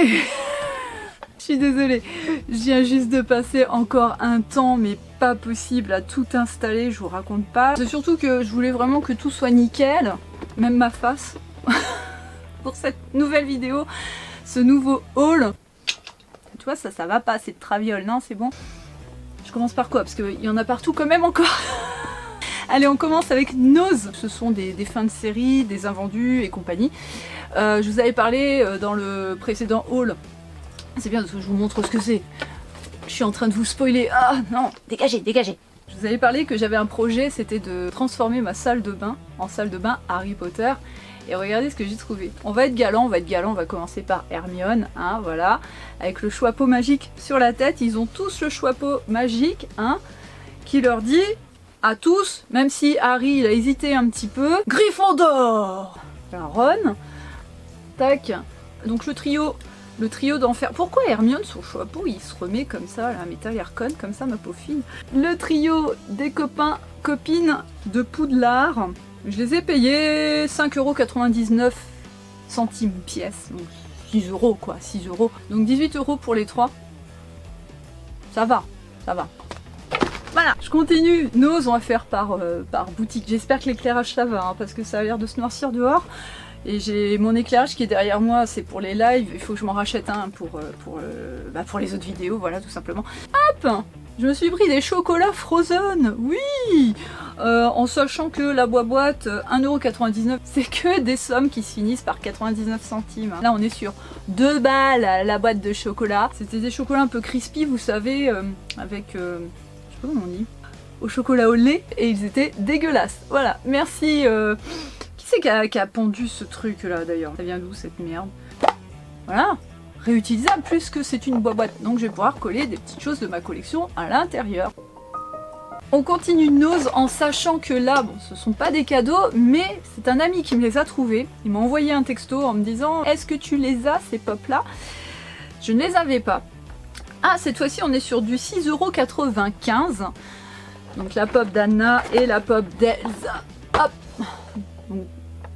Je suis désolée, je viens juste de passer encore un temps, mais pas possible, à tout installer, je vous raconte pas. C'est surtout que je voulais vraiment que tout soit nickel, même ma face, pour cette nouvelle vidéo, ce nouveau haul. Tu vois, ça va pas, c'est de traviole, non, c'est bon. Je commence par quoi? Parce qu'il y en a partout quand même encore. Allez, on commence avec Nose. Ce sont des fins de série, des invendus et compagnie. Je vous avais parlé dans le précédent haul. C'est bien parce que je vous montre ce que c'est. Je suis en train de vous spoiler. Ah non, dégagez, dégagez. Je vous avais parlé que j'avais un projet, c'était de transformer ma salle de bain en salle de bain Harry Potter. Et regardez ce que j'ai trouvé. On va être galant, on va commencer par Hermione, hein, voilà. Avec le chapeau magique sur la tête. Ils ont tous le chapeau magique, hein, qui leur dit à tous, même si Harry il a hésité un petit peu, Gryffondor. Alors, Ron, tac. Donc le trio d'enfer. Pourquoi Hermione, son chapeau, il se remet comme ça, là, mais t'as l'air conne comme ça, ma pauvre fille. Le trio des copines de Poudlard. Je les ai payés 5,99 € pièce. Donc 6 € quoi, 6 €. Donc 18 € pour les trois. Ça va, ça va. Voilà, je continue. Nose, on va faire par boutique. J'espère que l'éclairage ça va, hein, parce que ça a l'air de se noircir dehors. Et j'ai mon éclairage qui est derrière moi, c'est pour les lives, il faut que je m'en rachète un pour les autres vidéos, voilà tout simplement. Hop, je me suis pris des chocolats Frozen, oui, en sachant que la boîte 1,99 €, c'est que des sommes qui se finissent par 99 centimes. Là on est sur 2 balles la boîte de chocolat. C'était des chocolats un peu crispy, vous savez, avec, je sais pas comment on dit, au chocolat au lait, et ils étaient dégueulasses. Voilà, merci. Qui c'est qui a pondu ce truc là d'ailleurs? Ça vient d'où cette merde? Voilà, réutilisable plus que c'est une boîte. Donc je vais pouvoir coller des petites choses de ma collection à l'intérieur. On continue Nose en sachant que là, bon, ce sont pas des cadeaux, mais c'est un ami qui me les a trouvés. Il m'a envoyé un texto en me disant: est-ce que tu les as ces pop là? Je ne les avais pas. Ah, cette fois-ci on est sur du 6,95 €. Donc la pop d'Anna et la pop d'Elsa. Hop. Donc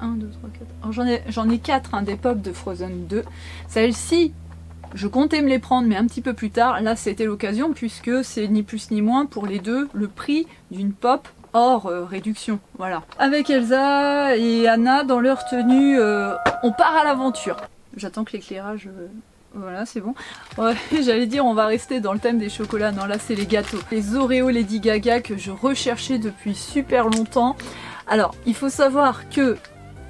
1, 2, 3, 4. Alors j'en ai 4 hein, des pop de Frozen 2. Celle-ci, je comptais me les prendre, mais un petit peu plus tard. Là, c'était l'occasion, puisque c'est ni plus ni moins pour les deux le prix d'une pop hors réduction. Voilà. Avec Elsa et Anna, dans leur tenue, on part à l'aventure. J'attends que l'éclairage... Voilà, c'est bon. Ouais, j'allais dire, on va rester dans le thème des chocolats. Non, là, c'est les gâteaux. Les Oreo Lady Gaga que je recherchais depuis super longtemps. Alors, il faut savoir que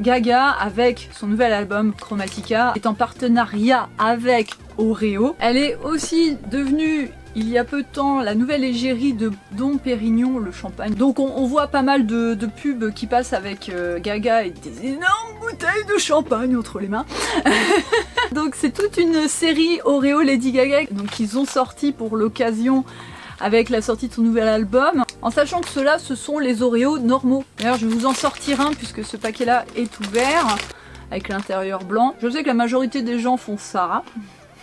Gaga, avec son nouvel album Chromatica, est en partenariat avec Oreo. Elle est aussi devenue, il y a peu de temps, la nouvelle égérie de Dom Pérignon, le champagne. Donc on voit pas mal de pubs qui passent avec Gaga et des énormes bouteilles de champagne entre les mains. Donc c'est toute une série Oreo Lady Gaga, donc ils ont sorti pour l'occasion avec la sortie de son nouvel album, en sachant que ceux-là, ce sont les Oreos normaux. D'ailleurs, je vais vous en sortir un, puisque ce paquet-là est ouvert, avec l'intérieur blanc. Je sais que la majorité des gens font ça.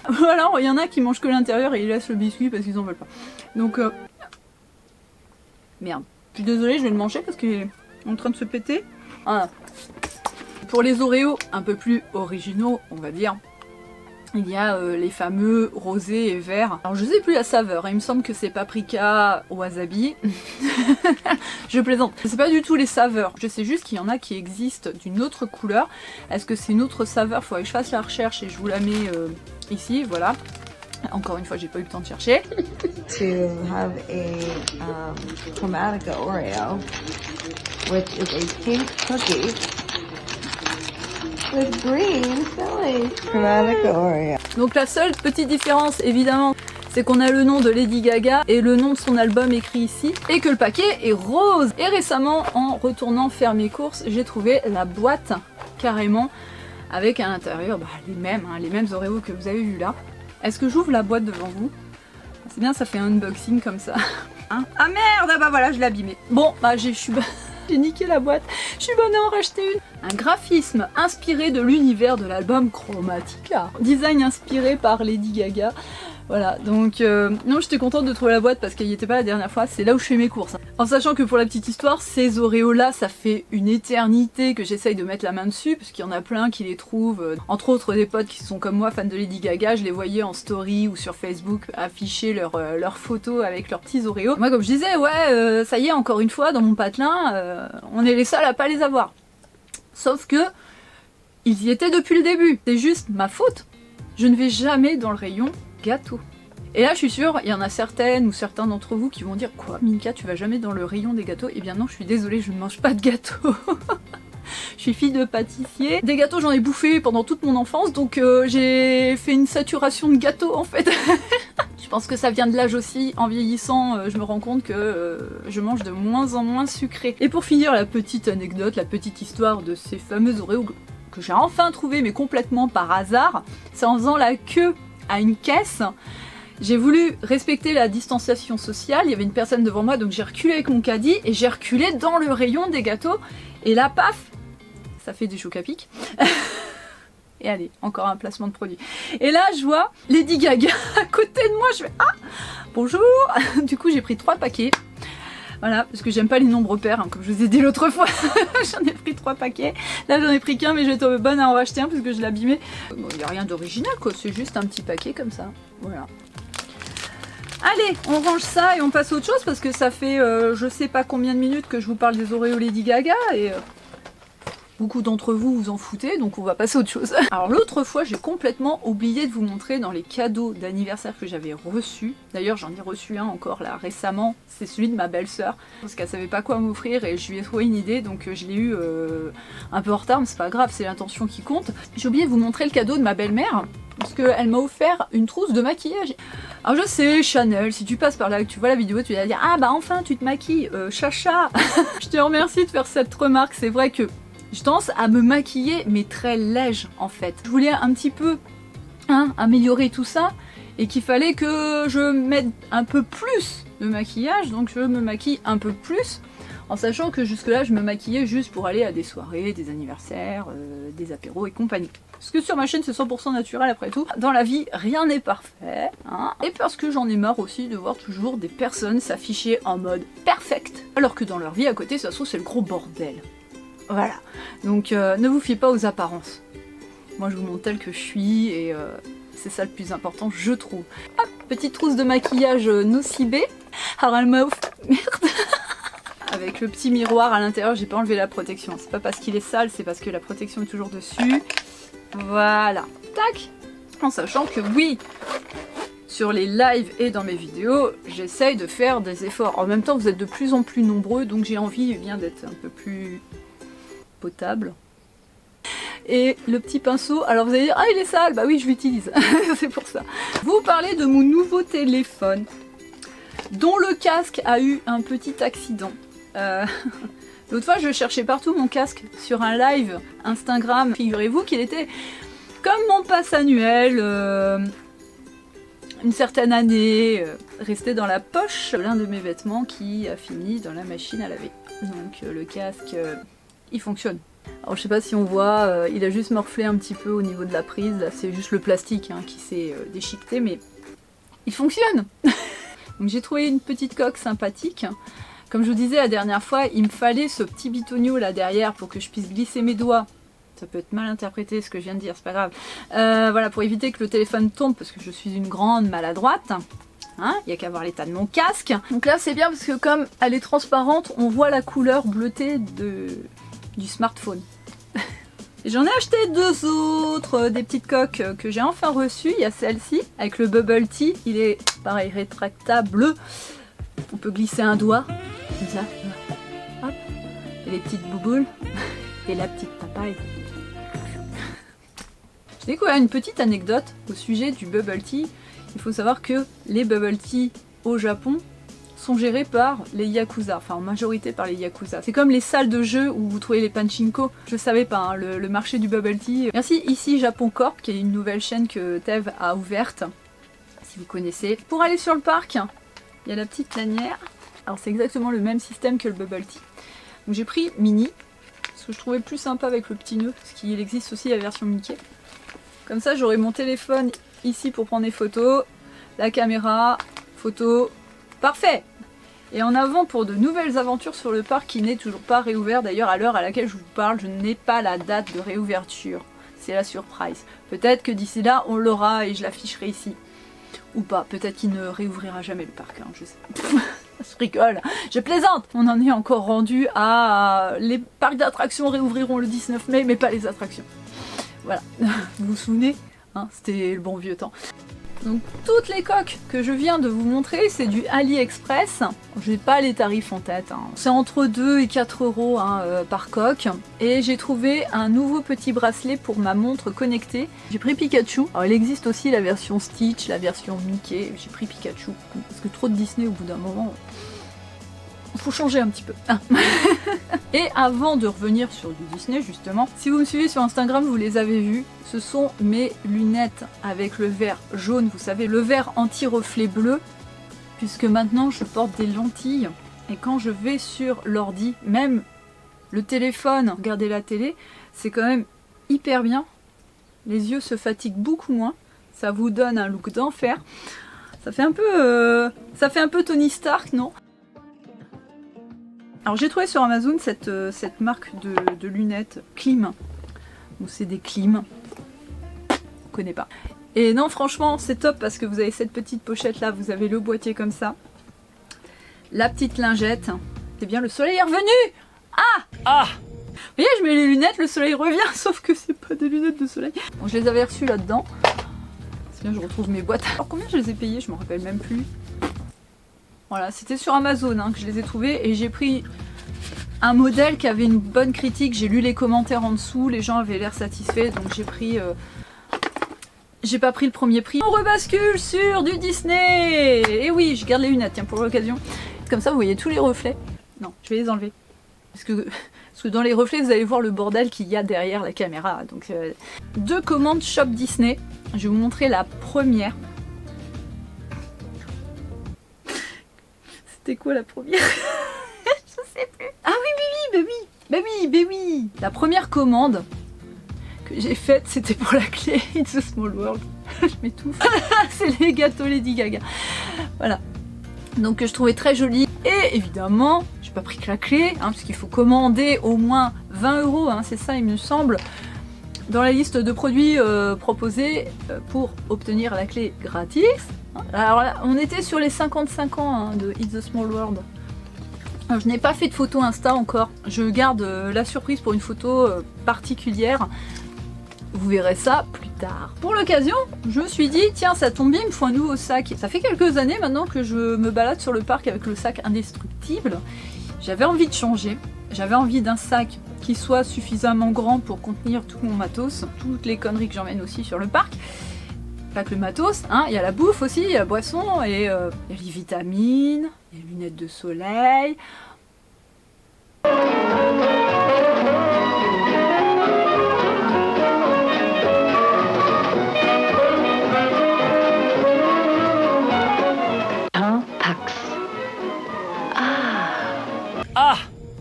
Voilà, il y en a qui mangent que l'intérieur et ils laissent le biscuit parce qu'ils en veulent pas. Donc, merde. Je suis désolée, je vais le manger parce qu'il est en train de se péter. Voilà. Pour les Oreos un peu plus originaux, on va dire, il y a les fameux rosés et verts. Alors je sais plus la saveur, hein. Il me semble que c'est paprika wasabi. Je plaisante. Je sais pas du tout les saveurs. Je sais juste qu'il y en a qui existent d'une autre couleur. Est-ce que c'est une autre saveur? Faudrait que je fasse la recherche et je vous la mets ici, voilà. Encore une fois, j'ai pas eu le temps de chercher. To have a Chromatica Oreo, which is a pink cookie with green filling. Chromatica Oreo. Donc la seule petite différence, évidemment, c'est qu'on a le nom de Lady Gaga et le nom de son album écrit ici, et que le paquet est rose. Et récemment, en retournant faire mes courses, j'ai trouvé la boîte carrément avec à l'intérieur les mêmes Oreos que vous avez vu là. Est-ce que j'ouvre la boîte devant vous? C'est bien, ça fait un unboxing comme ça. Hein? Ah merde, ah bah voilà, je l'ai abîmé. Bon, bah j'ai niqué la boîte. Je suis bonne à en racheter une. Un graphisme inspiré de l'univers de l'album Chromatica. Design inspiré par Lady Gaga. Voilà, donc non, j'étais contente de trouver la boîte parce qu'elle n'y était pas la dernière fois, c'est là où je fais mes courses. En sachant que pour la petite histoire, ces Oreos là, ça fait une éternité que j'essaye de mettre la main dessus, parce qu'il y en a plein qui les trouvent, entre autres des potes qui sont comme moi fans de Lady Gaga, je les voyais en story ou sur Facebook afficher leurs photos avec leurs petits Oreos. Moi comme je disais, ouais, ça y est, encore une fois, dans mon patelin, on est les seuls à pas les avoir. Sauf que, ils y étaient depuis le début, c'est juste ma faute. Je ne vais jamais dans le rayon gâteau. Et là je suis sûre, il y en a certaines ou certains d'entre vous qui vont dire quoi, Minka, tu vas jamais dans le rayon des gâteaux? Eh bien non, je suis désolée, je ne mange pas de gâteaux. Je suis fille de pâtissier. Des gâteaux j'en ai bouffé pendant toute mon enfance, donc j'ai fait une saturation de gâteaux en fait. Je pense que ça vient de l'âge aussi, en vieillissant je me rends compte que je mange de moins en moins sucré. Et pour finir la petite anecdote, la petite histoire de ces fameux Oreos que j'ai enfin trouvé mais complètement par hasard, c'est en faisant la queue à une caisse. J'ai voulu respecter la distanciation sociale, il y avait une personne devant moi, donc j'ai reculé avec mon caddie et j'ai reculé dans le rayon des gâteaux. Et là, paf, ça fait des chocs à pic. Et allez, encore un placement de produit. Et là, je vois Lady Gaga à côté de moi, je fais ah, bonjour. Du coup, j'ai pris 3 paquets. Voilà, parce que j'aime pas les nombres pairs, hein, comme je vous ai dit l'autre fois. J'en ai pris 3 paquets. Là, j'en ai pris qu'un, mais je vais être bonne à en racheter un parce que je l'ai abîmé. Bon, il n'y a rien d'original, quoi. C'est juste un petit paquet comme ça. Voilà. Allez, on range ça et on passe à autre chose parce que ça fait je sais pas combien de minutes que je vous parle des Oreos Lady Gaga et beaucoup d'entre vous vous en foutez, donc on va passer à autre chose. Alors l'autre fois, j'ai complètement oublié de vous montrer dans les cadeaux d'anniversaire que j'avais reçus. D'ailleurs, j'en ai reçu un encore là récemment, c'est celui de ma belle-sœur, parce qu'elle savait pas quoi m'offrir et je lui ai trouvé une idée, donc je l'ai eu un peu en retard, mais c'est pas grave, c'est l'intention qui compte. J'ai oublié de vous montrer le cadeau de ma belle-mère, parce qu'elle m'a offert une trousse de maquillage. Alors je sais, Chanel, si tu passes par là et que tu vois la vidéo, tu vas dire « Ah bah enfin tu te maquilles, chacha !» Je te remercie de faire cette remarque, c'est vrai que je tendance à me maquiller, mais très léger en fait. Je voulais un petit peu améliorer tout ça, et qu'il fallait que je mette un peu plus de maquillage, donc je me maquille un peu plus, en sachant que jusque là je me maquillais juste pour aller à des soirées, des anniversaires, des apéros et compagnie. Parce que sur ma chaîne c'est 100% naturel après tout. Dans la vie rien n'est parfait, hein. Et parce que j'en ai marre aussi de voir toujours des personnes s'afficher en mode perfect, alors que dans leur vie à côté ça se trouve c'est le gros bordel. Voilà, donc ne vous fiez pas aux apparences. Moi je vous montre tel que je suis et c'est ça le plus important je trouve. Hop, petite trousse de maquillage Nocibé. Alors elle m'a offert... Merde. Avec le petit miroir à l'intérieur, j'ai pas enlevé la protection. C'est pas parce qu'il est sale, c'est parce que la protection est toujours dessus. Voilà, tac. En sachant que oui, sur les lives et dans mes vidéos, j'essaye de faire des efforts. En même temps, vous êtes de plus en plus nombreux, donc j'ai envie bien d'être un peu plus potable. Et le petit pinceau, alors vous allez dire, ah il est sale, bah oui je l'utilise, c'est pour ça. Vous parlez de mon nouveau téléphone, dont le casque a eu un petit accident. L'autre fois je cherchais partout mon casque sur un live Instagram, figurez-vous qu'il était comme mon pass annuel, une certaine année, resté dans la poche de l'un de mes vêtements qui a fini dans la machine à laver. Donc le casque, il fonctionne. Alors je sais pas si on voit, il a juste morflé un petit peu au niveau de la prise, là c'est juste le plastique qui s'est déchiqueté, mais il fonctionne. Donc j'ai trouvé une petite coque sympathique. Comme je vous disais la dernière fois, il me fallait ce petit bitonio là derrière pour que je puisse glisser mes doigts. Ça peut être mal interprété ce que je viens de dire, c'est pas grave. Voilà, pour éviter que le téléphone tombe, parce que je suis une grande maladroite. Il n'y a qu'à voir l'état de mon casque. Donc là c'est bien parce que comme elle est transparente, on voit la couleur bleutée du smartphone. J'en ai acheté 2 autres, des petites coques que j'ai enfin reçues. Il y a celle-ci avec le bubble tea, il est pareil rétractable. On peut glisser un doigt, comme ça. Hop. Et les petites bouboules. Et la petite papaye. J'ai découvert une petite anecdote au sujet du bubble tea. Il faut savoir que les bubble tea au Japon sont gérés par les yakuza, enfin en majorité par les yakuza. C'est comme les salles de jeu où vous trouvez les pachinko. Je savais pas, le marché du bubble tea. Merci ici Japon Corp, qui est une nouvelle chaîne que Tev a ouverte, si vous connaissez. Pour aller sur le parc, il y a la petite lanière. Alors c'est exactement le même système que le bubble tea. Donc j'ai pris mini, parce que je trouvais plus sympa avec le petit nœud, parce qu'il existe aussi la version Mickey. Comme ça j'aurai mon téléphone ici pour prendre des photos, la caméra, photo, parfait. Et en avant pour de nouvelles aventures sur le parc qui n'est toujours pas réouvert. D'ailleurs, à l'heure à laquelle je vous parle, je n'ai pas la date de réouverture. C'est la surprise. Peut-être que d'ici là, on l'aura et je l'afficherai ici. Ou pas. Peut-être qu'il ne réouvrira jamais le parc. Hein, je sais. Je rigole. Je plaisante. On en est encore rendu à... Les parcs d'attractions réouvriront le 19 mai, mais pas les attractions. Voilà. Vous vous souvenez hein, c'était le bon vieux temps. Donc toutes les coques que je viens de vous montrer, c'est du AliExpress. J'ai pas les tarifs en tête. Hein. C'est entre 2 et 4 euros hein, par coque. Et j'ai trouvé un nouveau petit bracelet pour ma montre connectée. J'ai pris Pikachu. Alors il existe aussi la version Stitch, la version Mickey. J'ai pris Pikachu. Parce que trop de Disney au bout d'un moment... Faut changer un petit peu. Ah. Et avant de revenir sur du Disney justement, si vous me suivez sur Instagram, vous les avez vus. Ce sont mes lunettes avec le verre jaune, vous savez, le verre anti-reflet bleu. Puisque maintenant je porte des lentilles. Et quand je vais sur l'ordi, même le téléphone, regarder la télé, c'est quand même hyper bien. Les yeux se fatiguent beaucoup moins. Ça vous donne un look d'enfer. Ça fait un peu Tony Stark, non ? Alors j'ai trouvé sur Amazon cette marque de lunettes Klim. Ou c'est des Klim. Je connais pas. Et non franchement c'est top parce que vous avez cette petite pochette là, vous avez le boîtier comme ça. La petite lingette. C'est bien, le soleil est revenu. Ah. Vous voyez, je mets les lunettes, le soleil revient, sauf que c'est pas des lunettes de soleil. Bon, je les avais reçues là-dedans. C'est bien, je retrouve mes boîtes. Alors combien je les ai payées, je me rappelle même plus. Voilà, c'était sur Amazon hein, que je les ai trouvés et j'ai pris un modèle qui avait une bonne critique. J'ai lu les commentaires en dessous, les gens avaient l'air satisfaits, donc j'ai pris... J'ai pas pris le premier prix. On rebascule sur du Disney. Et oui, je garde les lunettes, tiens, pour l'occasion. Comme ça, vous voyez tous les reflets. Non, je vais les enlever. Parce que dans les reflets, vous allez voir le bordel qu'il y a derrière la caméra. Donc, 2 commandes Shop Disney. Je vais vous montrer la première. C'était quoi la première? Je sais plus. Ah oui. La première commande que j'ai faite, c'était pour la clé It's a Small World. Je m'étouffe. C'est les gâteaux Lady Gaga. Voilà. Donc je trouvais très joli. Et évidemment, j'ai pas pris que la clé, hein, parce qu'il faut commander au moins 20 €, hein, c'est ça il me semble, dans la liste de produits proposés pour obtenir la clé gratis. Alors là, on était sur les 55 ans hein, de It's a Small World. Alors, je n'ai pas fait de photo Insta encore. Je garde la surprise pour une photo particulière. Vous verrez ça plus tard. Pour l'occasion, je me suis dit, tiens, ça tombe bien, il me faut un nouveau sac. Ça fait quelques années maintenant que je me balade sur le parc avec le sac indestructible. J'avais envie de changer. J'avais envie d'un sac qui soit suffisamment grand pour contenir tout mon matos, toutes les conneries que j'emmène aussi sur le parc. Pas que le matos, hein, il y a la bouffe aussi, il y a la boisson, et il y a les vitamines, les lunettes de soleil.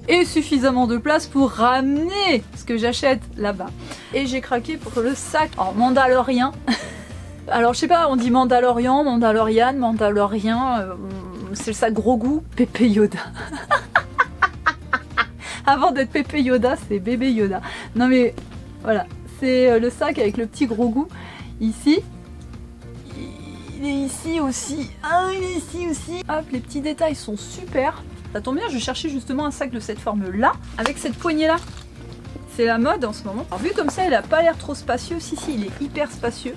Et suffisamment de place pour ramener ce que j'achète là-bas. Et j'ai craqué pour le sac en mandalorien. Alors je sais pas, on dit Mandalorian, Mandalorian, Mandalorien, c'est le sac gros goût, Pépé Yoda. Avant d'être Pépé Yoda, c'est bébé Yoda. Non mais voilà, c'est le sac avec le petit gros goût. Ici, il est ici aussi. Ah, il est ici aussi. Hop, les petits détails sont super. Ça tombe bien, je cherchais justement un sac de cette forme-là, avec cette poignée-là. C'est la mode en ce moment. Alors vu comme ça, il a pas l'air trop spacieux. Si, il est hyper spacieux.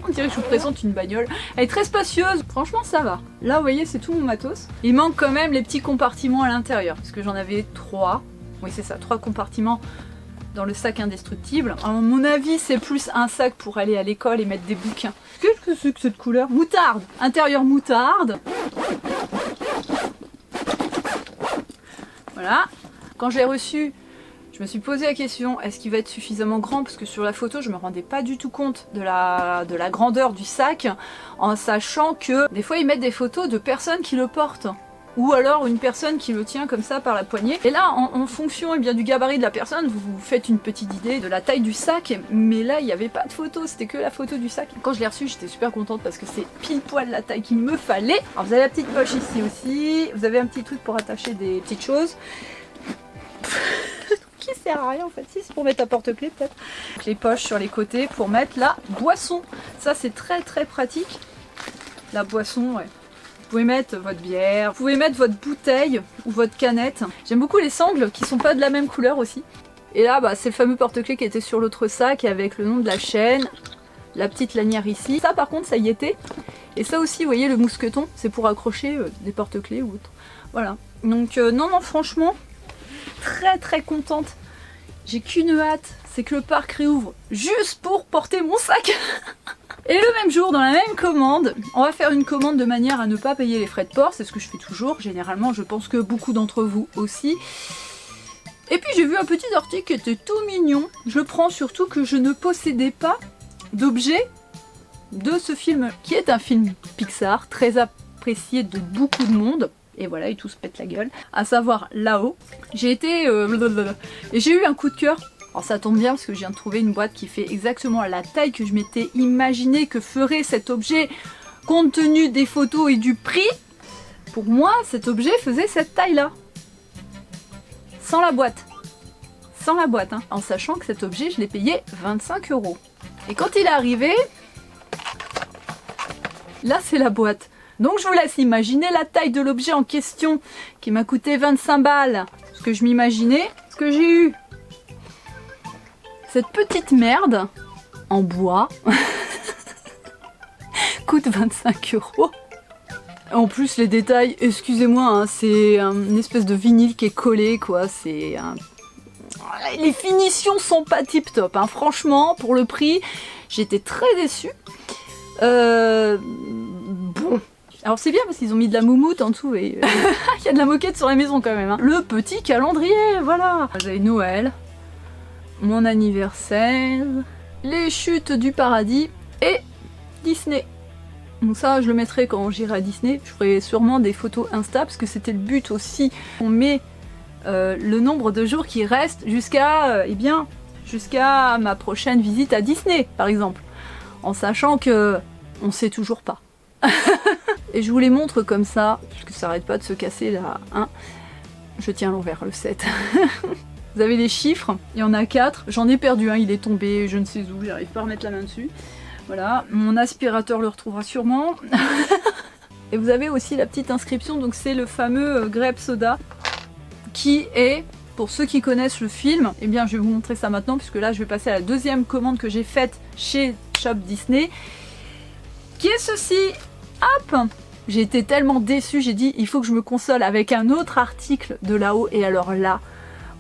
On dirait que je vous présente une bagnole. Elle est très spacieuse, franchement ça va. Là vous voyez c'est tout mon matos. Il manque quand même les petits compartiments à l'intérieur. Parce que j'en avais 3. Oui c'est ça, 3 compartiments dans le sac indestructible. À mon avis c'est plus un sac pour aller à l'école et mettre des bouquins. Qu'est-ce que c'est que cette couleur? Moutarde. Intérieur moutarde. Voilà. Quand je l'ai reçu, je me suis posé la question, est-ce qu'il va être suffisamment grand? Parce que sur la photo, je me rendais pas du tout compte de la grandeur du sac, en sachant que des fois ils mettent des photos de personnes qui le portent. ou alors une personne qui le tient comme ça par la poignée. Et là, en fonction du gabarit de la personne, vous vous faites une petite idée de la taille du sac, mais là, il n'y avait pas de photo, c'était que la photo du sac. Quand je l'ai reçu, j'étais super contente parce que c'est pile poil la taille qu'il me fallait. Alors vous avez la petite poche ici aussi, vous avez un petit truc pour attacher des petites choses. Qui sert à rien en fait, si c'est pour mettre un porte-clés peut-être. Les poches sur les côtés pour mettre la boisson. Ça c'est très très pratique. La boisson, ouais. Vous pouvez mettre votre bière, vous pouvez mettre votre bouteille ou votre canette. J'aime beaucoup les sangles qui sont pas de la même couleur aussi. Et là bah, c'est le fameux porte-clés qui était sur l'autre sac avec le nom de la chaîne, la petite lanière ici. Ça par contre ça y était. Et ça aussi vous voyez le mousqueton, c'est pour accrocher des porte-clés ou autre. Voilà. Donc non franchement, très très contente. J'ai qu'une hâte, c'est que le parc réouvre juste pour porter mon sac. Et le même jour, dans la même commande, on va faire une commande de manière à ne pas payer les frais de port, c'est ce que je fais toujours, généralement je pense que beaucoup d'entre vous aussi. Et puis j'ai vu un petit article qui était tout mignon, je prends surtout que je ne possédais pas d'objet de ce film, qui est un film Pixar, très apprécié de beaucoup de monde. Et voilà, ils tous pètent la gueule. À savoir là-haut. J'ai été... et j'ai eu un coup de cœur. Alors ça tombe bien parce que je viens de trouver une boîte qui fait exactement la taille que je m'étais imaginé que ferait cet objet compte tenu des photos et du prix. Pour moi, cet objet faisait cette taille-là. Sans la boîte. Sans la boîte, hein. En sachant que cet objet, je l'ai payé 25 €. Et quand il est arrivé... Là, c'est la boîte. Donc je vous laisse imaginer la taille de l'objet en question qui m'a coûté 25 balles. Ce que je m'imaginais, ce que j'ai eu. Cette petite merde en bois coûte 25 €. En plus les détails, excusez-moi, hein, c'est une espèce de vinyle qui est collé quoi. C'est les finitions sont pas tip top. Hein. Franchement, pour le prix, j'étais très déçue. Bon. Alors c'est bien parce qu'ils ont mis de la moumoute en dessous et il y a de la moquette sur la maison quand même. Hein. Le petit calendrier, voilà. J'avais Noël, mon anniversaire, les chutes du paradis et Disney. Donc ça je le mettrai quand j'irai à Disney. Je ferai sûrement des photos Insta parce que c'était le but aussi. On met le nombre de jours qui restent jusqu'à jusqu'à ma prochaine visite à Disney par exemple. En sachant que on sait toujours pas. Et je vous les montre comme ça, puisque ça arrête pas de se casser là. Hein. Je tiens l'envers, le 7. Vous avez les chiffres, il y en a 4. J'en ai perdu un, il est tombé, je ne sais où, j'arrive pas à remettre la main dessus. Voilà, mon aspirateur le retrouvera sûrement. Et vous avez aussi la petite inscription, donc c'est le fameux grape soda, qui est, pour ceux qui connaissent le film, eh bien je vais vous montrer ça maintenant, puisque là je vais passer à la deuxième commande que j'ai faite chez Shop Disney, qui est ceci. Hop! J'ai été tellement déçue, j'ai dit il faut que je me console avec un autre article de là-haut, et alors là,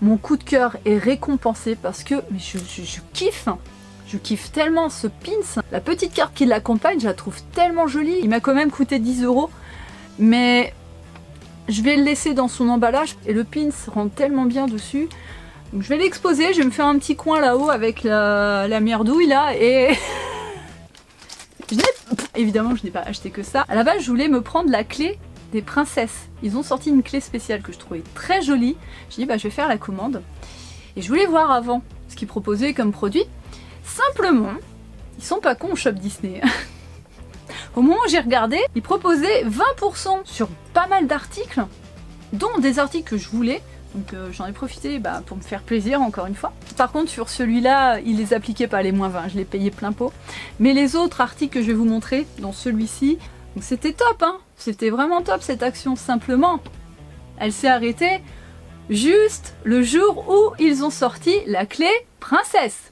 mon coup de cœur est récompensé parce que mais je kiffe. Je kiffe tellement ce pins. La petite carte qui l'accompagne, je la trouve tellement jolie. Il m'a quand même coûté 10 €, mais je vais le laisser dans son emballage et le pins rentre tellement bien dessus. Donc je vais l'exposer, je vais me faire un petit coin là-haut avec la merdouille là et... Évidemment, je n'ai pas acheté que ça. À la base, je voulais me prendre la clé des princesses. Ils ont sorti une clé spéciale que je trouvais très jolie. J'ai dit, bah, je vais faire la commande. Et je voulais voir avant ce qu'ils proposaient comme produit. Simplement, ils sont pas cons au Shop Disney. Au moment où j'ai regardé, ils proposaient 20% sur pas mal d'articles, dont des articles que je voulais. Donc j'en ai profité pour me faire plaisir encore une fois. Par contre sur celui-là, il les appliquait pas les moins 20, je l'ai payé plein pot. Mais les autres articles que je vais vous montrer, dont celui-ci, c'était top hein. C'était vraiment top cette action, simplement. Elle s'est arrêtée juste le jour où ils ont sorti la clé princesse.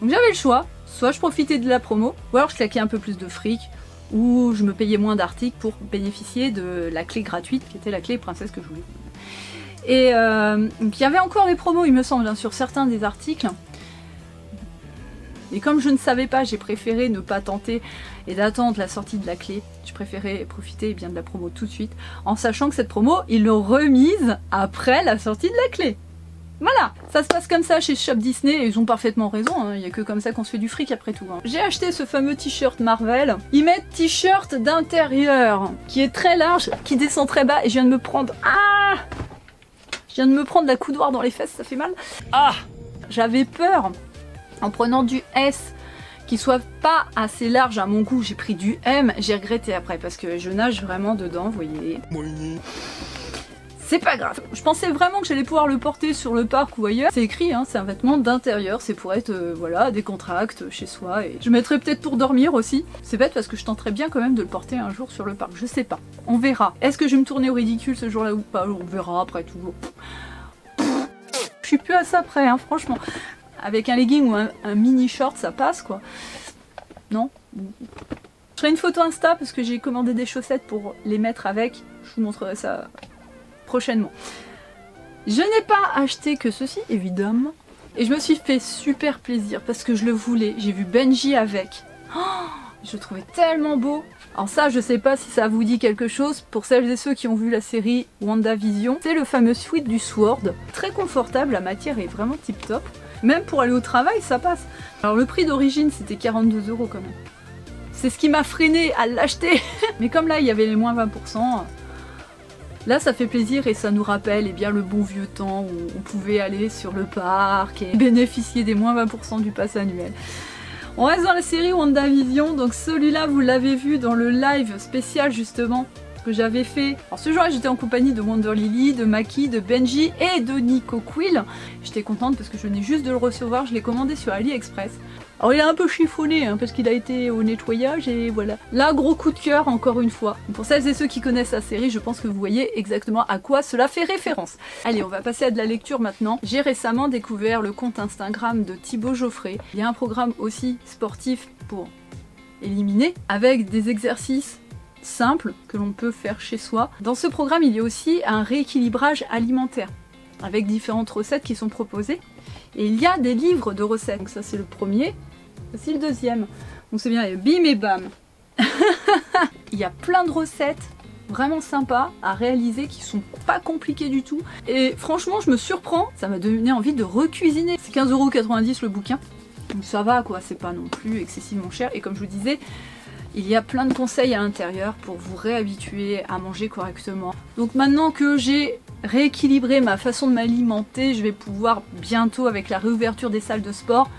Donc j'avais le choix, soit je profitais de la promo, ou alors je claquais un peu plus de fric, ou je me payais moins d'articles pour bénéficier de la clé gratuite qui était la clé princesse que je voulais. Et il y avait encore des promos il me semble hein, sur certains des articles. Et comme je ne savais pas, j'ai préféré ne pas tenter et d'attendre la sortie de la clé. Je préférais profiter de la promo tout de suite, en sachant que cette promo, ils l'ont remise après la sortie de la clé. Voilà, ça se passe comme ça chez Shop Disney et ils ont parfaitement raison, hein. Il y a que comme ça qu'on se fait du fric après tout. Hein. J'ai acheté ce fameux t-shirt Marvel. Ils mettent t-shirt d'intérieur qui est très large, qui descend très bas et je viens de me prendre... Ah, je viens de me prendre la coudoir dans les fesses, ça fait mal. Ah, j'avais peur en prenant du S qui soit pas assez large à mon goût. J'ai pris du M, j'ai regretté après parce que je nage vraiment dedans, vous voyez. C'est pas grave. Je pensais vraiment que j'allais pouvoir le porter sur le parc ou ailleurs. C'est écrit, hein, c'est un vêtement d'intérieur, c'est pour être, voilà, décontracté chez soi. Et je mettrais peut-être pour dormir aussi. C'est bête parce que je tenterais bien quand même de le porter un jour sur le parc. Je sais pas. On verra. Est-ce que je vais me tourner au ridicule ce jour-là ou pas? On verra après tout. Je suis plus à ça près, hein, franchement. Avec un legging ou un mini short, ça passe quoi. Non? Je ferai une photo Insta parce que j'ai commandé des chaussettes pour les mettre avec. Je vous montrerai ça prochainement. Je n'ai pas acheté que ceci, évidemment. Et je me suis fait super plaisir parce que je le voulais. J'ai vu Benji avec. Oh, je le trouvais tellement beau. Alors ça, je sais pas si ça vous dit quelque chose. Pour celles et ceux qui ont vu la série WandaVision, c'est le fameux sweat du Sword. Très confortable, la matière est vraiment tip top. Même pour aller au travail, ça passe. Alors le prix d'origine, c'était 42 € quand même. C'est ce qui m'a freiné à l'acheter. Mais comme là, il y avait les moins 20%, là, ça fait plaisir et ça nous rappelle eh bien, le bon vieux temps où on pouvait aller sur le parc et bénéficier des moins 20% du pass annuel. On reste dans la série WandaVision, donc celui-là, vous l'avez vu dans le live spécial justement que j'avais fait. Alors ce jour-là, j'étais en compagnie de Wonder Lily, de Maki, de Benji et de Nico Quill. J'étais contente parce que je venais juste de le recevoir, je l'ai commandé sur AliExpress. Alors il est un peu chiffonné hein, parce qu'il a été au nettoyage et voilà. Là, gros coup de cœur encore une fois. Pour celles et ceux qui connaissent la série, je pense que vous voyez exactement à quoi cela fait référence. Allez, on va passer à de la lecture maintenant. J'ai récemment découvert le compte Instagram de Thibaut Geoffrey. Il y a un programme aussi sportif pour éliminer avec des exercices simples que l'on peut faire chez soi. Dans ce programme, il y a aussi un rééquilibrage alimentaire avec différentes recettes qui sont proposées. Et il y a des livres de recettes. Donc ça c'est le premier, voici le deuxième. Donc c'est bien, il y a bim et bam. Il y a plein de recettes vraiment sympas à réaliser qui sont pas compliquées du tout. Et franchement, je me surprends, ça m'a donné envie de recuisiner. C'est 15,90 € le bouquin. Donc ça va quoi, c'est pas non plus excessivement cher. Et comme je vous disais, il y a plein de conseils à l'intérieur pour vous réhabituer à manger correctement. Donc maintenant que j'ai rééquilibré ma façon de m'alimenter, je vais pouvoir bientôt, avec la réouverture des salles de sport,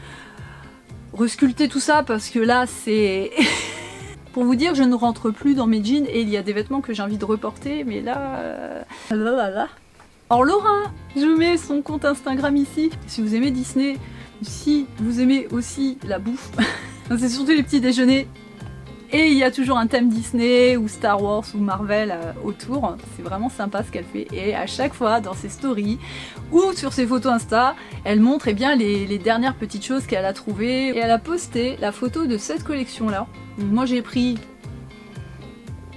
resculpter tout ça parce que là c'est... Pour vous dire, je ne rentre plus dans mes jeans et il y a des vêtements que j'ai envie de reporter, mais là... Alors Laura, je vous mets son compte Instagram ici. Si vous aimez Disney, si vous aimez aussi la bouffe, c'est surtout les petits déjeuners. Et il y a toujours un thème Disney ou Star Wars ou Marvel autour. C'est vraiment sympa ce qu'elle fait. Et à chaque fois, dans ses stories ou sur ses photos Insta, elle montre eh bien, les dernières petites choses qu'elle a trouvées. Et elle a posté la photo de cette collection-là. Moi j'ai pris...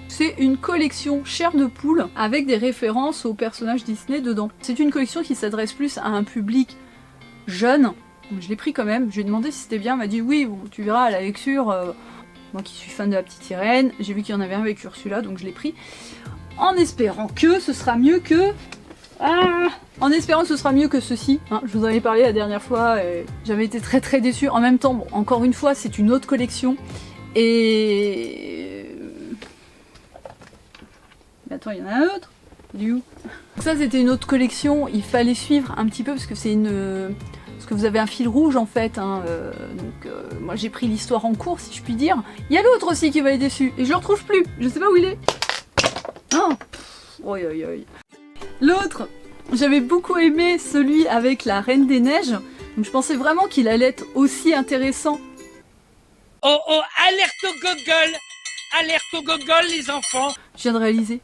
C'est une collection chair de poule avec des références aux personnages Disney dedans. C'est une collection qui s'adresse plus à un public jeune. Donc je l'ai pris quand même. Je lui ai demandé si c'était bien. Elle m'a dit oui, bon, tu verras à la lecture... Moi qui suis fan de la petite sirène, j'ai vu qu'il y en avait un avec Ursula, donc je l'ai pris. En espérant que ce sera mieux que... En espérant que ce sera mieux que ceci. Hein, je vous en avais parlé la dernière fois, j'avais été très déçue. En même temps, bon, encore une fois, c'est une autre collection. Et... Mais attends, il y en a un autre. Du coup. Ça, c'était une autre collection. Il fallait suivre un petit peu parce que c'est une... Parce que vous avez un fil rouge en fait, hein, moi j'ai pris l'histoire en cours si je puis dire. Il y a l'autre aussi qui va être déçu, et je le retrouve plus, je sais pas où il est. Oh, l'autre, j'avais beaucoup aimé celui avec la Reine des Neiges, donc je pensais vraiment qu'il allait être aussi intéressant. Oh oh, alerte au gogol! Alerte au gogol les enfants! Je viens de réaliser.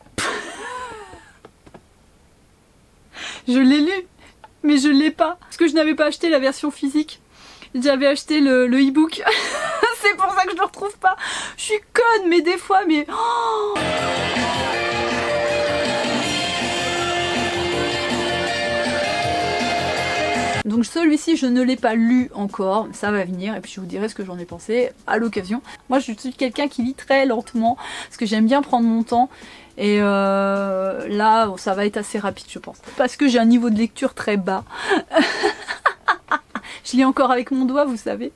Je l'ai lu. Mais je l'ai pas, parce que je n'avais pas acheté la version physique. J'avais acheté le e-book. C'est pour ça que je le retrouve pas. Je suis conne, mais des fois, mais... Oh, donc celui-ci, je ne l'ai pas lu encore, ça va venir, et puis je vous dirai ce que j'en ai pensé à l'occasion. Moi, je suis quelqu'un qui lit très lentement, parce que j'aime bien prendre mon temps, Et là, bon, ça va être assez rapide, je pense. Parce que j'ai un niveau de lecture très bas. Je lis encore avec mon doigt, vous savez.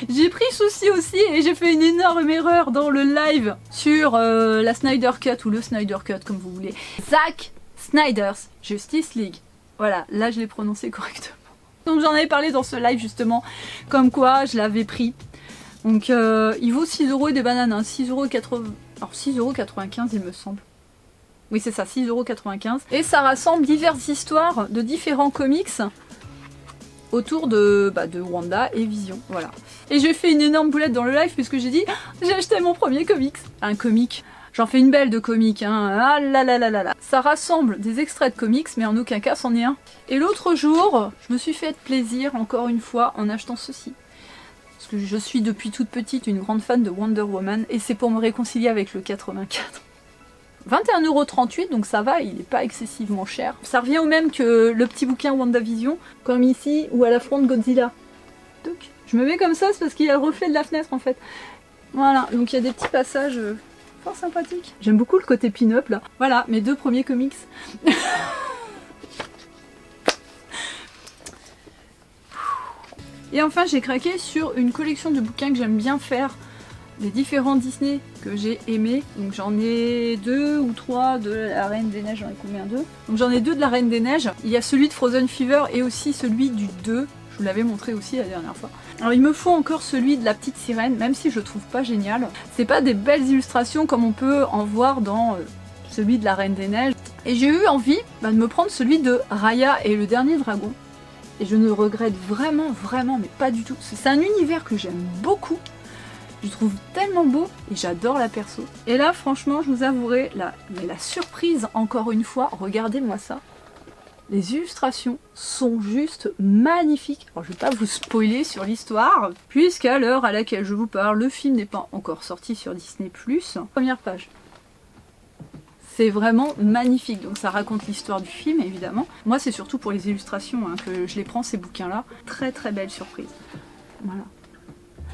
J'ai pris souci aussi et j'ai fait une énorme erreur dans le live sur la Snyder Cut ou le Snyder Cut comme vous voulez. Zack Snyder's Justice League. Voilà, là je l'ai prononcé correctement. Donc j'en avais parlé dans ce live justement, comme quoi je l'avais pris. Donc il vaut 6 € et des bananes, hein, 6,80 €. Alors 6,95 € il me semble. Oui c'est ça, 6,95 €. Et ça rassemble diverses histoires de différents comics autour de Wanda et Vision, voilà. Et j'ai fait une énorme boulette dans le live puisque j'ai dit j'ai acheté mon premier comics. Un comic, j'en fais une belle de comic, hein. Ah là là là là là. Ça rassemble des extraits de comics mais en aucun cas c'en est un. Et l'autre jour, je me suis fait plaisir encore une fois en achetant ceci. Parce que je suis depuis toute petite une grande fan de Wonder Woman et c'est pour me réconcilier avec le 84. 21,38 €, donc ça va, il n'est pas excessivement cher. Ça revient au même que le petit bouquin WandaVision, comme ici, ou à la front de Godzilla. Donc, je me mets comme ça, c'est parce qu'il y a le reflet de la fenêtre en fait. Voilà, donc il y a des petits passages fort sympathiques. J'aime beaucoup le côté pin-up là. Voilà, mes 2 premiers comics. Et enfin, j'ai craqué sur une collection de bouquins que j'aime bien faire. Des différents Disney que j'ai aimés. Donc j'en ai 2 ou 3 de la Reine des Neiges, j'en ai combien 2 ? Donc j'en ai 2 de la Reine des Neiges. Il y a celui de Frozen Fever et aussi celui du 2. Je vous l'avais montré aussi la dernière fois. Alors il me faut encore celui de la petite sirène, même si je le trouve pas génial. C'est pas des belles illustrations comme on peut en voir dans celui de la Reine des Neiges. Et j'ai eu envie de me prendre celui de Raya et le dernier dragon. Et je ne regrette vraiment, mais pas du tout. C'est un univers que j'aime beaucoup. Je trouve tellement beau et j'adore la perso. Et là, franchement, je vous avouerai, la surprise, encore une fois, regardez-moi ça. Les illustrations sont juste magnifiques. Alors, je ne vais pas vous spoiler sur l'histoire, puisqu'à l'heure à laquelle je vous parle, le film n'est pas encore sorti sur Disney+. Première page. C'est vraiment magnifique, donc ça raconte l'histoire du film, évidemment. Moi, c'est surtout pour les illustrations hein, que je les prends, ces bouquins-là. Très très belle surprise. Voilà.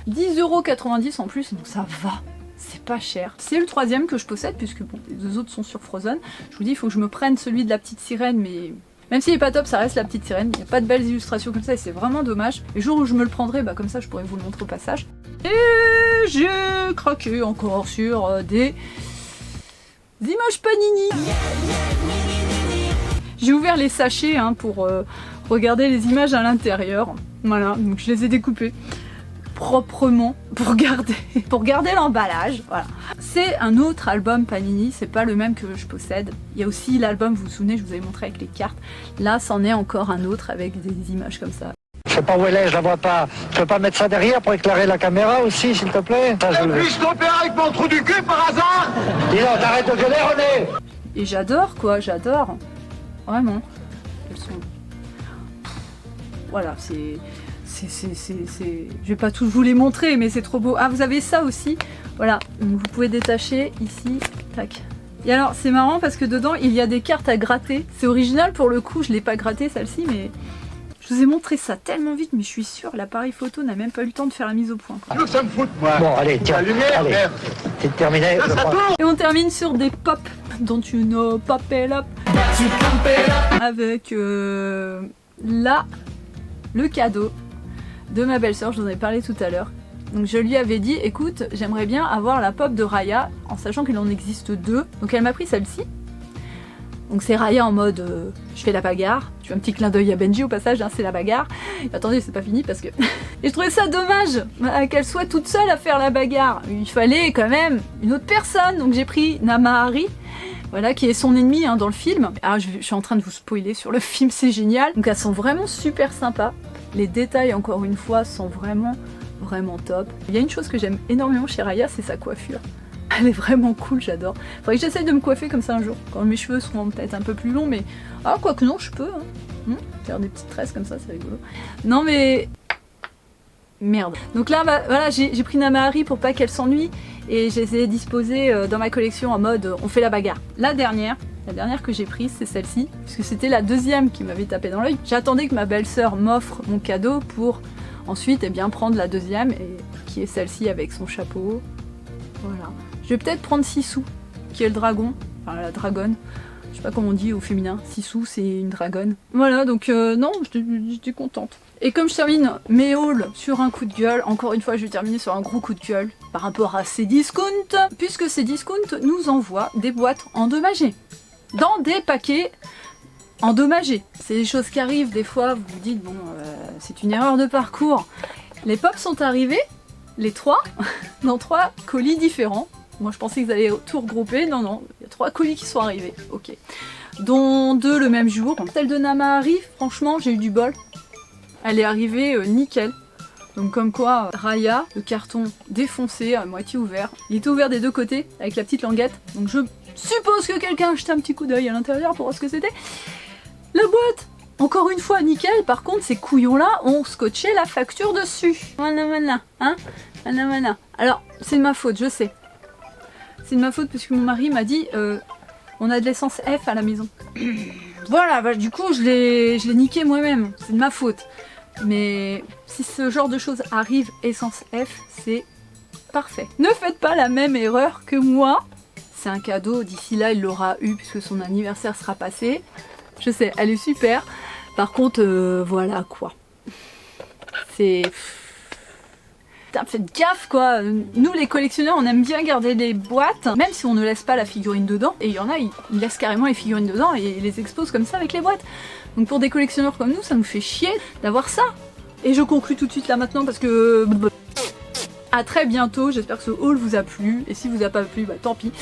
10,90 € en plus, donc ça va, c'est pas cher. C'est le 3e que je possède, puisque bon, les 2 autres sont sur Frozen. Je vous dis, il faut que je me prenne celui de la petite sirène, mais même s'il est pas top, ça reste la petite sirène. Il n'y a pas de belles illustrations comme ça, et c'est vraiment dommage. Les jours où je me le prendrai, comme ça je pourrais vous le montrer au passage. Et j'ai craqué encore sur des images Panini. J'ai ouvert les sachets hein, pour regarder les images à l'intérieur. Voilà, donc je les ai découpées proprement pour garder l'emballage. Voilà. C'est un autre album Panini, c'est pas le même que je possède. Il y a aussi l'album, vous vous souvenez, je vous avais montré avec les cartes. Là, c'en est encore un autre avec des images comme ça. Je sais pas où elle est, je la vois pas. Tu peux pas mettre ça derrière pour éclairer la caméra aussi, s'il te plaît? Puis-je t'opérer avec mon trou du cul par hasard? Dis donc, t'arrêtes de gueuler, René! Et j'adore quoi, j'adore. Vraiment. Elles sont... Voilà, c'est... Je vais pas tous vous les montrer, mais c'est trop beau. Ah, vous avez ça aussi. Voilà, donc vous pouvez détacher ici. Tac. Et alors, c'est marrant parce que dedans, il y a des cartes à gratter. C'est original pour le coup, je l'ai pas gratté celle-ci, mais... Je vous ai montré ça tellement vite, mais je suis sûre, l'appareil photo n'a même pas eu le temps de faire la mise au point. Tu veux que ça me foute, moi? Bon, allez, tiens, La lumière, allez, merde. c'est terminé. Là, ça tourne. Et on termine sur des pop, dont you know pop it up. Avec là, le cadeau de ma belle-sœur, je vous en ai parlé tout à l'heure. Donc je lui avais dit, écoute, j'aimerais bien avoir la pop de Raya, en sachant qu'il en existe 2. Donc elle m'a pris celle-ci. Donc c'est Raya en mode, je fais la bagarre. Tu fais un petit clin d'œil à Benji au passage, hein, c'est la bagarre. Et attendez, c'est pas fini parce que... Et je trouvais ça dommage qu'elle soit toute seule à faire la bagarre. Il fallait quand même une autre personne. Donc j'ai pris Namahari, voilà, qui est son ennemi hein, dans le film. Ah, je suis en train de vous spoiler sur le film, c'est génial. Donc elles sont vraiment super sympas. Les détails, encore une fois, sont vraiment top. Il y a une chose que j'aime énormément chez Raya, c'est sa coiffure. Elle est vraiment cool, j'adore. Faudrait que j'essaye de me coiffer comme ça un jour, quand mes cheveux seront peut-être un peu plus longs, mais... Ah, quoique non, je peux, hein. Faire des petites tresses comme ça, c'est rigolo. Non mais... Merde. Donc là, voilà, j'ai pris Namahari pour pas qu'elle s'ennuie, et je les ai disposées dans ma collection en mode on fait la bagarre. La dernière que j'ai prise, c'est celle-ci, puisque c'était la 2e qui m'avait tapé dans l'œil. J'attendais que ma belle-sœur m'offre mon cadeau pour ensuite eh bien, prendre la 2e, et qui est celle-ci avec son chapeau. Voilà. Je vais peut-être prendre Sisu, qui est le dragon, enfin la dragonne. Je sais pas comment on dit au féminin. Sisu, c'est une dragonne. Voilà, donc non, j'étais contente. Et comme je termine mes hauls sur un coup de gueule, encore une fois, je vais terminer sur un gros coup de gueule par rapport à Cdiscount, puisque Cdiscount nous envoie des boîtes endommagées dans des paquets endommagés. C'est des choses qui arrivent, des fois, vous vous dites, bon, c'est une erreur de parcours. Les pops sont arrivés, les 3, dans 3 colis différents. Moi, je pensais qu'ils allaient tout regrouper. Non, non, il y a 3 colis qui sont arrivés. Ok. Dont 2 le même jour. Celle de Nama arrive, franchement, j'ai eu du bol. Elle est arrivée nickel. Donc comme quoi, Raya, le carton défoncé, à moitié ouvert. Il était ouvert des 2 côtés, avec la petite languette. Donc je suppose que quelqu'un a jeté un petit coup d'œil à l'intérieur pour voir ce que c'était. La boîte, encore une fois, nickel. Par contre, ces couillons-là ont scotché la facture dessus. Voilà, voilà, hein. Voilà, voilà. Alors, c'est de ma faute, je sais. C'est de ma faute parce que mon mari m'a dit on a de l'essence F à la maison. Voilà, bah, du coup je l'ai niqué moi-même, c'est de ma faute. Mais si ce genre de choses arrive, essence F, c'est parfait. Ne faites pas la même erreur que moi. C'est un cadeau, d'ici là il l'aura eu puisque son anniversaire sera passé. Je sais, elle est super. Par contre, voilà quoi. C'est... Putain, faites gaffe quoi. Nous les collectionneurs on aime bien garder les boîtes, même si on ne laisse pas la figurine dedans. Et il y en a, ils laissent carrément les figurines dedans et ils les exposent comme ça avec les boîtes. Donc pour des collectionneurs comme nous, ça nous fait chier d'avoir ça. Et je conclue tout de suite là maintenant parce que... À très bientôt, j'espère que ce haul vous a plu. Et si vous a pas plu, bah tant pis.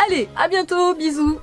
Allez, à bientôt, bisous.